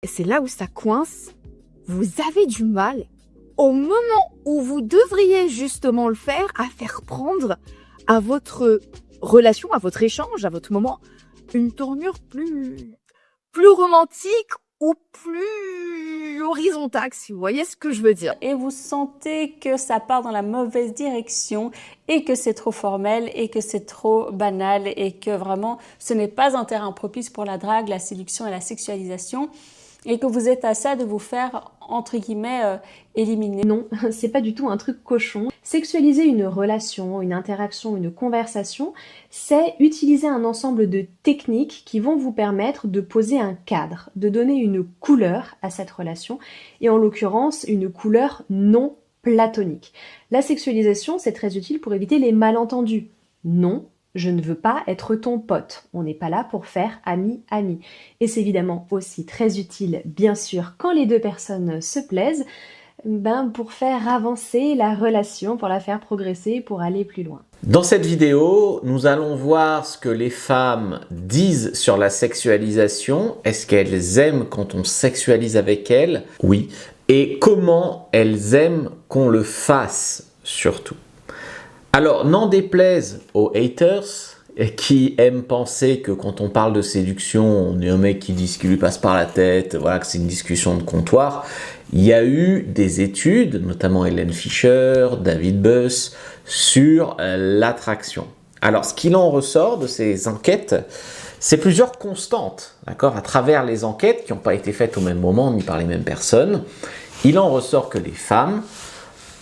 Et c'est là où ça coince. Vous avez du mal, au moment où vous devriez justement le faire, à faire prendre à votre relation, à votre échange, à votre moment, une tournure plus romantique ou plus horizontale, si vous voyez ce que je veux dire. Et vous sentez que ça part dans la mauvaise direction et que c'est trop formel et que c'est trop banal et que vraiment ce n'est pas un terrain propice pour la drague, la séduction et la sexualisation et que vous êtes à ça de vous faire entre guillemets éliminer. Non, c'est pas du tout un truc cochon. Sexualiser une relation, une interaction, une conversation, c'est utiliser un ensemble de techniques qui vont vous permettre de poser un cadre, de donner une couleur à cette relation, et en l'occurrence une couleur non platonique. La sexualisation, c'est très utile pour éviter les malentendus. Non, je ne veux pas être ton pote. On n'est pas là pour faire ami-ami. Et c'est évidemment aussi très utile, bien sûr, quand les deux personnes se plaisent, pour faire avancer la relation, pour la faire progresser, pour aller plus loin. Dans cette vidéo, nous allons voir ce que les femmes disent sur la sexualisation. Est-ce qu'elles aiment quand on sexualise avec elles? Oui. Et comment elles aiment qu'on le fasse, surtout. Alors, n'en déplaise aux haters qui aiment penser que quand on parle de séduction, on est un mec qui dit ce qui lui passe par la tête, voilà, que c'est une discussion de comptoir. Il y a eu des études, notamment Hélène Fischer, David Buss, sur l'attraction. Alors, ce qu'il en ressort de ces enquêtes, c'est plusieurs constantes, d'accord, à travers les enquêtes qui n'ont pas été faites au même moment ni par les mêmes personnes. Il en ressort que les femmes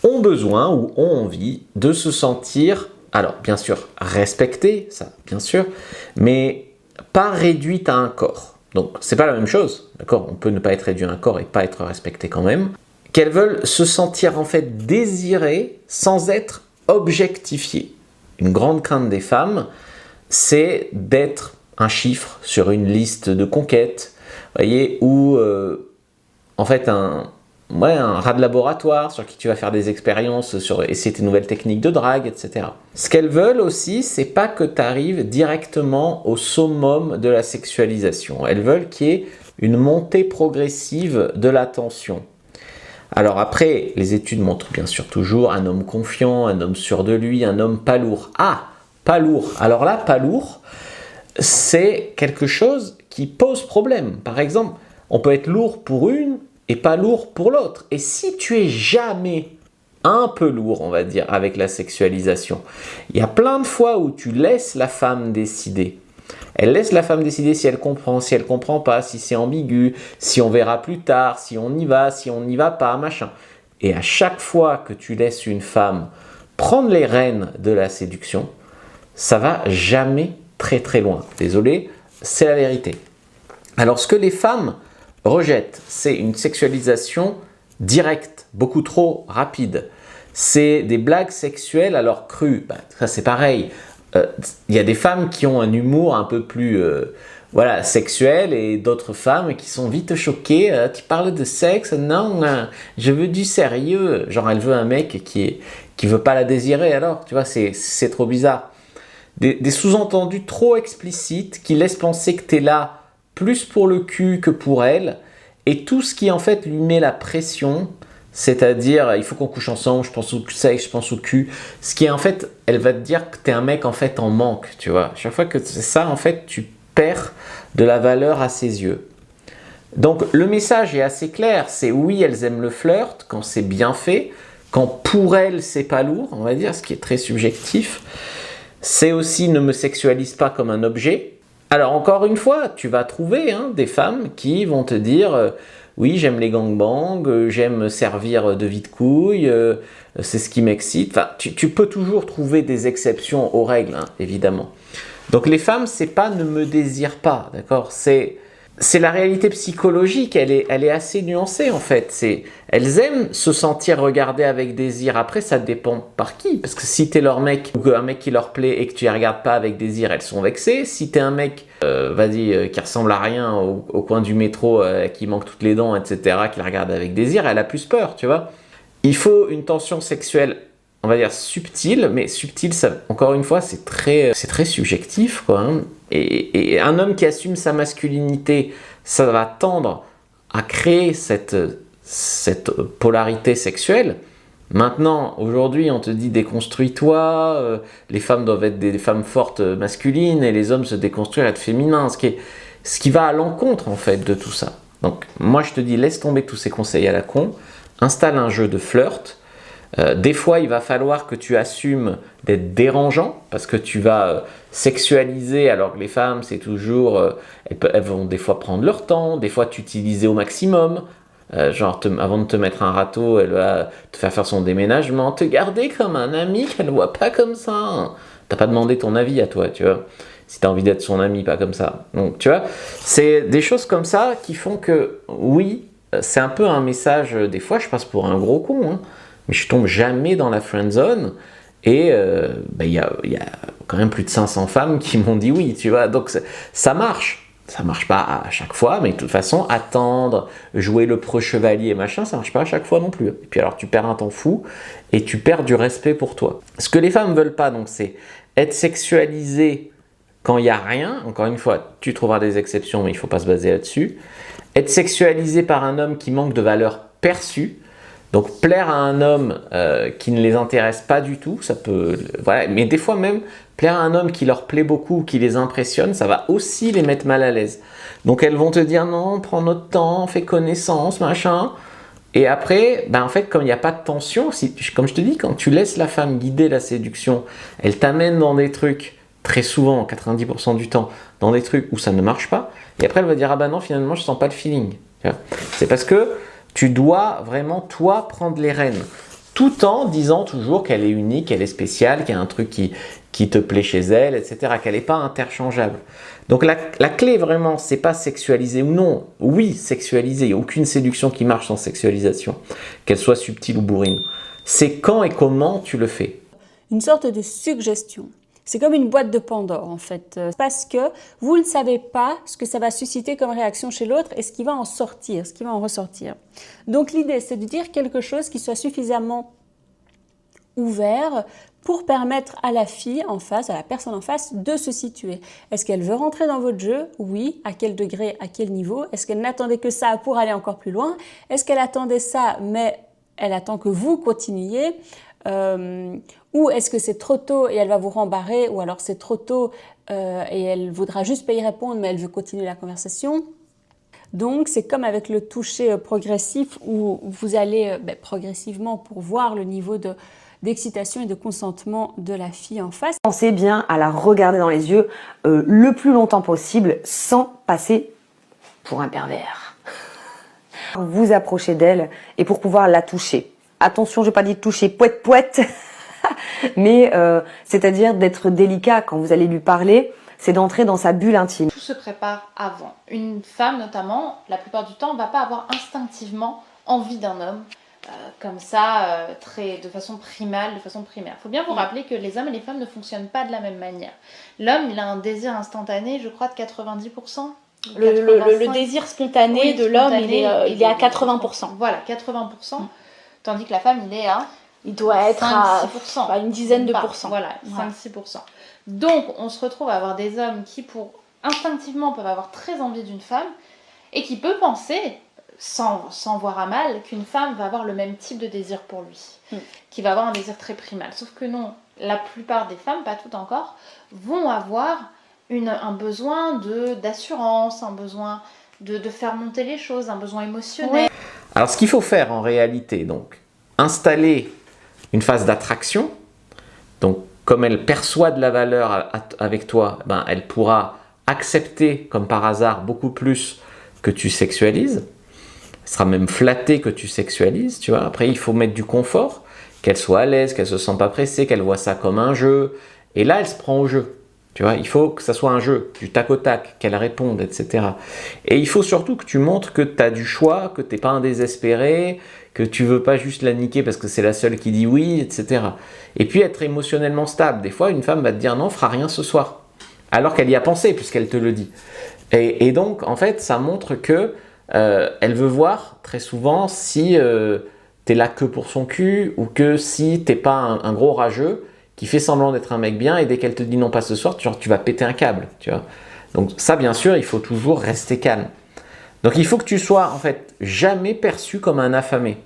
ont besoin ou ont envie de se sentir, alors bien sûr respectées, ça bien sûr, mais pas réduites à un corps. Donc c'est pas la même chose, d'accord? On peut ne pas être réduit à un corps et pas être respecté quand même. Qu'elles veulent se sentir en fait désirées sans être objectifiées. Une grande crainte des femmes, c'est d'être un chiffre sur une liste de conquêtes, voyez, ou en fait un rat de laboratoire sur qui tu vas faire des expériences, sur essayer tes nouvelles techniques de drague, etc. Ce qu'elles veulent aussi, c'est pas que tu arrives directement au summum de la sexualisation. Elles veulent qu'il y ait une montée progressive de la tension. Alors après, les études montrent bien sûr toujours un homme confiant, un homme sûr de lui, un homme pas lourd. Ah, pas lourd. Alors là, pas lourd, c'est quelque chose qui pose problème. Par exemple, on peut être lourd pour une et pas lourd pour l'autre. Et si tu es jamais un peu lourd, on va dire, avec la sexualisation, il y a plein de fois où tu laisses la femme décider. Elle laisse la femme décider si elle comprend pas, si c'est ambigu, si on verra plus tard, si on y va, si on n'y va pas, machin. Et à chaque fois que tu laisses une femme prendre les rênes de la séduction, ça va jamais très très loin. Désolé, c'est la vérité. Alors ce que les femmes rejettent, c'est une sexualisation directe, beaucoup trop rapide. C'est des blagues sexuelles alors crues. Ça c'est pareil. Il y a des femmes qui ont un humour un peu plus sexuel et d'autres femmes qui sont vite choquées. Tu parles de sexe? Non, je veux du sérieux. Genre elle veut un mec qui veut pas la désirer alors. Tu vois, c'est trop bizarre. Des sous-entendus trop explicites qui laissent penser que tu es là plus pour le cul que pour elle, et tout ce qui en fait lui met la pression, c'est-à-dire il faut qu'on couche ensemble, je pense au sexe, je pense au cul, ce qui en fait, elle va te dire que t'es un mec en fait en manque, tu vois. Chaque fois que c'est ça, en fait, tu perds de la valeur à ses yeux. Donc le message est assez clair, c'est oui, elles aiment le flirt quand c'est bien fait, quand pour elles c'est pas lourd, on va dire, ce qui est très subjectif. C'est aussi ne me sexualise pas comme un objet. Alors encore une fois, tu vas trouver des femmes qui vont te dire oui, j'aime les gangbangs, j'aime servir de vide-couille, c'est ce qui m'excite. Enfin, tu peux toujours trouver des exceptions aux règles, évidemment. Donc les femmes, c'est pas ne me désire pas, d'accord? C'est la réalité psychologique, elle est assez nuancée en fait. Elles aiment se sentir regardées avec désir. Après, ça dépend par qui. Parce que si t'es leur mec, ou un mec qui leur plaît et que tu les regardes pas avec désir, elles sont vexées. Si t'es un mec, qui ressemble à rien au coin du métro, qui manque toutes les dents, etc., qui la regarde avec désir, elle a plus peur, tu vois. Il faut une tension sexuelle, on va dire subtile, mais subtile, ça, encore une fois, c'est très subjectif, quoi. Et un homme qui assume sa masculinité, ça va tendre a créé cette polarité sexuelle. Maintenant, aujourd'hui, on te dit déconstruis-toi, les femmes doivent être des femmes fortes masculines et les hommes se déconstruire, être féminins, ce qui va à l'encontre en fait de tout ça. Donc moi je te dis, laisse tomber tous ces conseils à la con, installe un jeu de flirt. Des fois il va falloir que tu assumes d'être dérangeant parce que tu vas sexualiser alors que les femmes c'est toujours, elles vont des fois prendre leur temps, des fois t'utiliser au maximum. Avant de te mettre un râteau, elle va te faire son déménagement, te garder comme un ami qu'elle ne voit pas comme ça. T'as pas demandé ton avis à toi, tu vois. Si tu as envie d'être son ami, pas comme ça. Donc, tu vois, c'est des choses comme ça qui font que, oui, c'est un peu un message, des fois, je passe pour un gros con, hein, mais je tombe jamais dans la friend zone. Et y a quand même plus de 500 femmes qui m'ont dit oui, tu vois. Donc, ça marche. Ça marche pas à chaque fois, mais de toute façon, attendre, jouer le preux chevalier, machin, ça marche pas à chaque fois non plus. Et puis alors, tu perds un temps fou et tu perds du respect pour toi. Ce que les femmes veulent pas, donc, c'est être sexualisées quand il n'y a rien. Encore une fois, tu trouveras des exceptions, mais il ne faut pas se baser là-dessus. Être sexualisé par un homme qui manque de valeur perçue. Donc, plaire à un homme qui ne les intéresse pas du tout, ça peut... Voilà. Mais des fois même, plaire à un homme qui leur plaît beaucoup, qui les impressionne, ça va aussi les mettre mal à l'aise. Donc, elles vont te dire non, prends notre temps, fais connaissance, machin. Et après, en fait, comme il n'y a pas de tension, comme je te dis, quand tu laisses la femme guider la séduction, elle t'amène dans des trucs, très souvent, 90% du temps, dans des trucs où ça ne marche pas. Et après, elle va dire, ah non, finalement, je sens pas le feeling. C'est parce que tu dois vraiment, toi, prendre les rênes. Tout en disant toujours qu'elle est unique, qu'elle est spéciale, qu'il y a un truc qui te plaît chez elle, etc. Qu'elle n'est pas interchangeable. Donc la clé vraiment, c'est pas sexualiser ou non. Oui, sexualiser. Il n'y a aucune séduction qui marche sans sexualisation, qu'elle soit subtile ou bourrine. C'est quand et comment tu le fais. Une sorte de suggestion. C'est comme une boîte de Pandore en fait, parce que vous ne savez pas ce que ça va susciter comme réaction chez l'autre et ce qui va en sortir, ce qui va en ressortir. Donc l'idée, c'est de dire quelque chose qui soit suffisamment ouvert pour permettre à la fille en face, à la personne en face, de se situer. Est-ce qu'elle veut rentrer dans votre jeu? Oui. À quel degré? À quel niveau? Est-ce qu'elle n'attendait que ça pour aller encore plus loin? Est-ce qu'elle attendait ça, mais elle attend que vous continuiez? Ou est-ce que c'est trop tôt et elle va vous rembarrer, ou alors c'est trop tôt et elle voudra juste pas y répondre mais elle veut continuer la conversation. Donc c'est comme avec le toucher progressif où vous allez progressivement pour voir le niveau d'excitation et de consentement de la fille en face. Pensez bien à la regarder dans les yeux le plus longtemps possible sans passer pour un pervers. Vous approchez d'elle et pour pouvoir la toucher. Attention, je n'ai pas dit toucher poète-poète, mais c'est-à-dire d'être délicat quand vous allez lui parler, c'est d'entrer dans sa bulle intime. Tout se prépare avant. Une femme notamment, la plupart du temps, ne va pas avoir instinctivement envie d'un homme, comme ça, de façon primale, de façon primaire. Il faut bien vous rappeler que les hommes et les femmes ne fonctionnent pas de la même manière. L'homme, il a un désir instantané, je crois, de 90%. Le désir spontané de l'homme, il est à 80%. Voilà, 80%. Tandis que la femme, il doit être 5-6%. À une dizaine de pourcents. Voilà, 5-6%. Donc, on se retrouve à avoir des hommes qui, instinctivement, peuvent avoir très envie d'une femme et qui peut penser, sans voir à mal, qu'une femme va avoir le même type de désir pour lui, qui va avoir un désir très primal. Sauf que non, la plupart des femmes, pas toutes encore, vont avoir un besoin d'assurance, un besoin de faire monter les choses, un besoin émotionnel. Alors, ce qu'il faut faire en réalité, donc, installer une phase d'attraction. Donc, comme elle perçoit de la valeur avec toi, elle pourra accepter, comme par hasard, beaucoup plus que tu sexualises. Elle sera même flattée que tu sexualises, tu vois. Après, il faut mettre du confort, qu'elle soit à l'aise, qu'elle ne se sente pas pressée, qu'elle voit ça comme un jeu. Et là, elle se prend au jeu. Tu vois, il faut que ça soit un jeu, du tac au tac, qu'elle réponde, etc. Et il faut surtout que tu montres que tu as du choix, que tu n'es pas un désespéré, que tu veux pas juste la niquer parce que c'est la seule qui dit oui, etc. Et puis être émotionnellement stable. Des fois, une femme va te dire non, fera rien ce soir. Alors qu'elle y a pensé, puisqu'elle te le dit. Et donc, en fait, ça montre que elle veut voir très souvent si tu es là que pour son cul ou que si tu n'es pas un gros rageux qui fait semblant d'être un mec bien et dès qu'elle te dit non pas ce soir, tu vas péter un câble, tu vois. Donc ça, bien sûr, il faut toujours rester calme. Donc il faut que tu sois en fait jamais perçu comme un affamé.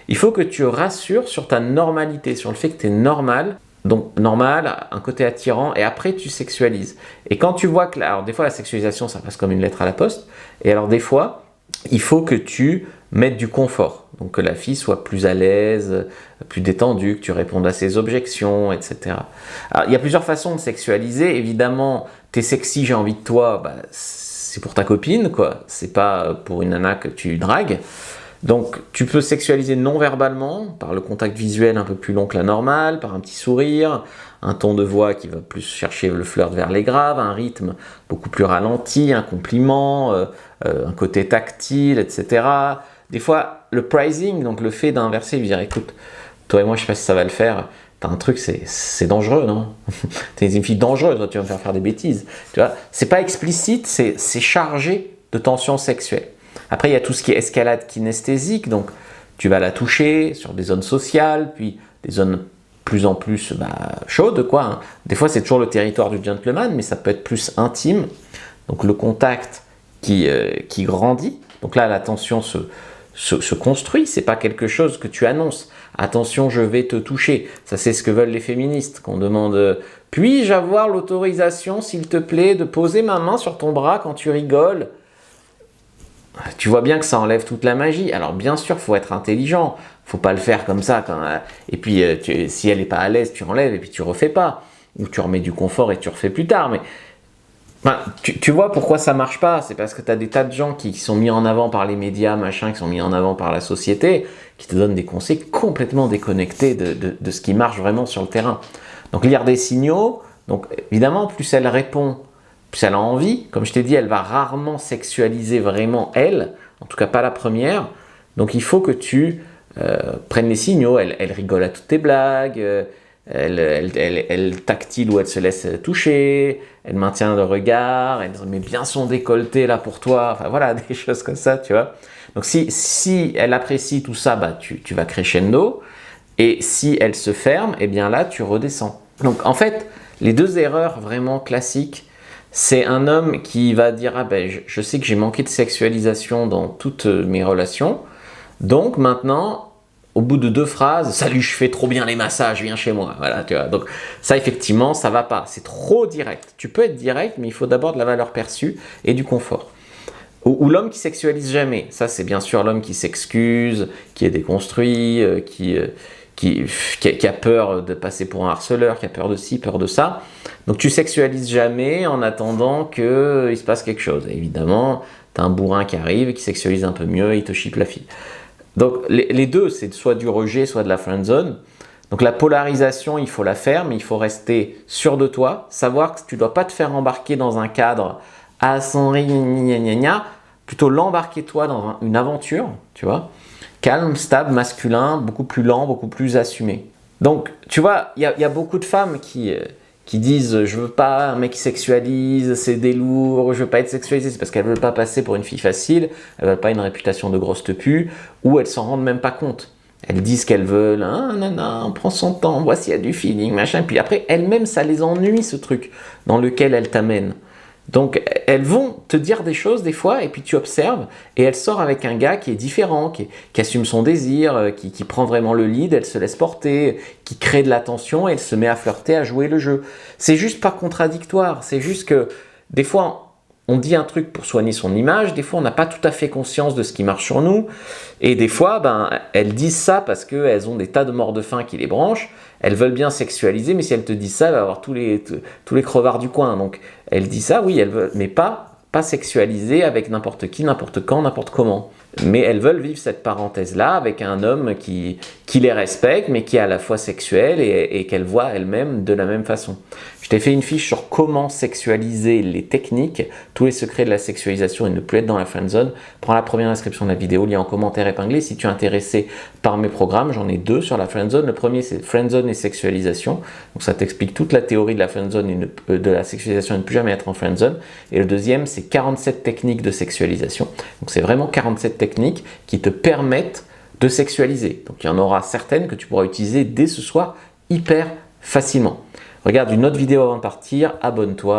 Il faut que tu rassures sur ta normalité, sur le fait que tu es normal. Donc normal, un côté attirant, et après tu sexualises. Et quand tu vois que, alors des fois la sexualisation ça passe comme une lettre à la poste, et alors des fois il faut que tu mettes du confort. Donc que la fille soit plus à l'aise, plus détendue, que tu répondes à ses objections, etc. Alors il y a plusieurs façons de sexualiser. Évidemment, t'es sexy, j'ai envie de toi, bah, c'est pour ta copine, quoi. C'est pas pour une nana que tu dragues. Donc, tu peux sexualiser non-verbalement, par le contact visuel un peu plus long que la normale, par un petit sourire, un ton de voix qui va plus chercher le flirt vers les graves, un rythme beaucoup plus ralenti, un compliment, un côté tactile, etc. Des fois, le pricing, donc le fait d'inverser, lui dire, écoute, toi et moi, je sais pas si ça va le faire, t'as un truc, c'est dangereux, non? T'es une fille dangereuse, toi, tu vas me faire des bêtises. Tu vois, c'est pas explicite, c'est chargé de tension sexuelle. Après, il y a tout ce qui est escalade kinesthésique, donc tu vas la toucher sur des zones sociales, puis des zones plus en plus chaudes, quoi. Hein. Des fois, c'est toujours le territoire du gentleman, mais ça peut être plus intime. Donc le contact qui grandit. Donc là, la tension se construit, c'est pas quelque chose que tu annonces. Attention, je vais te toucher. Ça, c'est ce que veulent les féministes, qu'on demande « Puis-je avoir l'autorisation, s'il te plaît, de poser ma main sur ton bras quand tu rigoles ?» Tu vois bien que ça enlève toute la magie. Alors bien sûr, il faut être intelligent. Il ne faut pas le faire comme ça. Et puis, si elle n'est pas à l'aise, tu enlèves et puis tu ne refais pas. Ou tu remets du confort et tu refais plus tard. Mais tu vois pourquoi ça ne marche pas. C'est parce que tu as des tas de gens qui sont mis en avant par les médias, machin, qui sont mis en avant par la société, qui te donnent des conseils complètement déconnectés de ce qui marche vraiment sur le terrain. Donc lire des signaux. Donc évidemment, plus elle répond, plus elle a envie. Comme je t'ai dit, elle va rarement sexualiser vraiment elle, en tout cas pas la première. Donc il faut que tu prennes les signaux. Elle rigole à toutes tes blagues, elle tactile ou elle se laisse toucher, elle maintient le regard, elle met bien son décolleté là pour toi. Enfin voilà, des choses comme ça, tu vois. Donc si elle apprécie tout ça, tu vas crescendo. Et si elle se ferme, eh bien là, tu redescends. Donc en fait, les deux erreurs vraiment classiques, c'est un homme qui va dire « Ah ben, je sais que j'ai manqué de sexualisation dans toutes mes relations, donc maintenant, au bout de 2 phrases, « Salut, je fais trop bien les massages, viens chez moi. » Voilà, tu vois. Donc ça, effectivement, ça va pas. C'est trop direct. Tu peux être direct, mais il faut d'abord de la valeur perçue et du confort. Ou l'homme qui sexualise jamais. Ça, c'est bien sûr l'homme qui s'excuse, qui est déconstruit, qui a peur de passer pour un harceleur, qui a peur de ci, peur de ça. Donc tu sexualises jamais en attendant qu'il se passe quelque chose. Et évidemment, tu as un bourrin qui arrive, qui sexualise un peu mieux, et il te chipe la fille. Donc les deux, c'est soit du rejet, soit de la friendzone. Donc la polarisation, il faut la faire, mais il faut rester sûr de toi, savoir que tu ne dois pas te faire embarquer dans un cadre à son plutôt l'embarquer toi dans une aventure, tu vois. Calme, stable, masculin, beaucoup plus lent, beaucoup plus assumé. Donc, tu vois, il y a beaucoup de femmes qui disent « Je veux pas un mec qui sexualise, c'est des lourds, je veux pas être sexualisée ». C'est parce qu'elles veulent pas passer pour une fille facile, elles veulent pas une réputation de grosse tepu, ou elles s'en rendent même pas compte. Elles disent qu'elles veulent « Ah, nanana, on prend son temps, voici, il y a du feeling, machin ». Puis après, elles-mêmes, ça les ennuie, ce truc dans lequel elles t'amènent. Donc, elles vont te dire des choses des fois, et puis tu observes, et elle sort avec un gars qui est différent, qui assume son désir, qui prend vraiment le lead, elle se laisse porter, qui crée de l'attention, et elle se met à flirter, à jouer le jeu. C'est juste pas contradictoire, c'est juste que des fois, on dit un truc pour soigner son image, des fois on n'a pas tout à fait conscience de ce qui marche sur nous, et des fois, elles disent ça parce qu'elles ont des tas de morts de faim qui les branchent, elles veulent bien sexualiser, mais si elles te disent ça, elles vont avoir tous les crevards du coin. Donc elles disent ça, oui, elles veulent, mais pas sexualiser avec n'importe qui, n'importe quand, n'importe comment. Mais elles veulent vivre cette parenthèse-là avec un homme qui les respecte, mais qui est à la fois sexuel et qu'elles voient elles-mêmes de la même façon. Je t'ai fait une fiche sur comment sexualiser les techniques, tous les secrets de la sexualisation et ne plus être dans la friendzone. Prends la première description de la vidéo, lien en commentaire épinglé. Si tu es intéressé par mes programmes, j'en ai 2 sur la friendzone. Le premier, c'est friendzone et sexualisation. Donc ça t'explique toute la théorie de la friendzone et de la sexualisation et ne plus jamais être en friendzone. Et le deuxième, c'est 47 techniques de sexualisation. Donc c'est vraiment 47 techniques qui te permettent de sexualiser. Donc il y en aura certaines que tu pourras utiliser dès ce soir hyper facilement. Regarde une autre vidéo avant de partir, abonne-toi.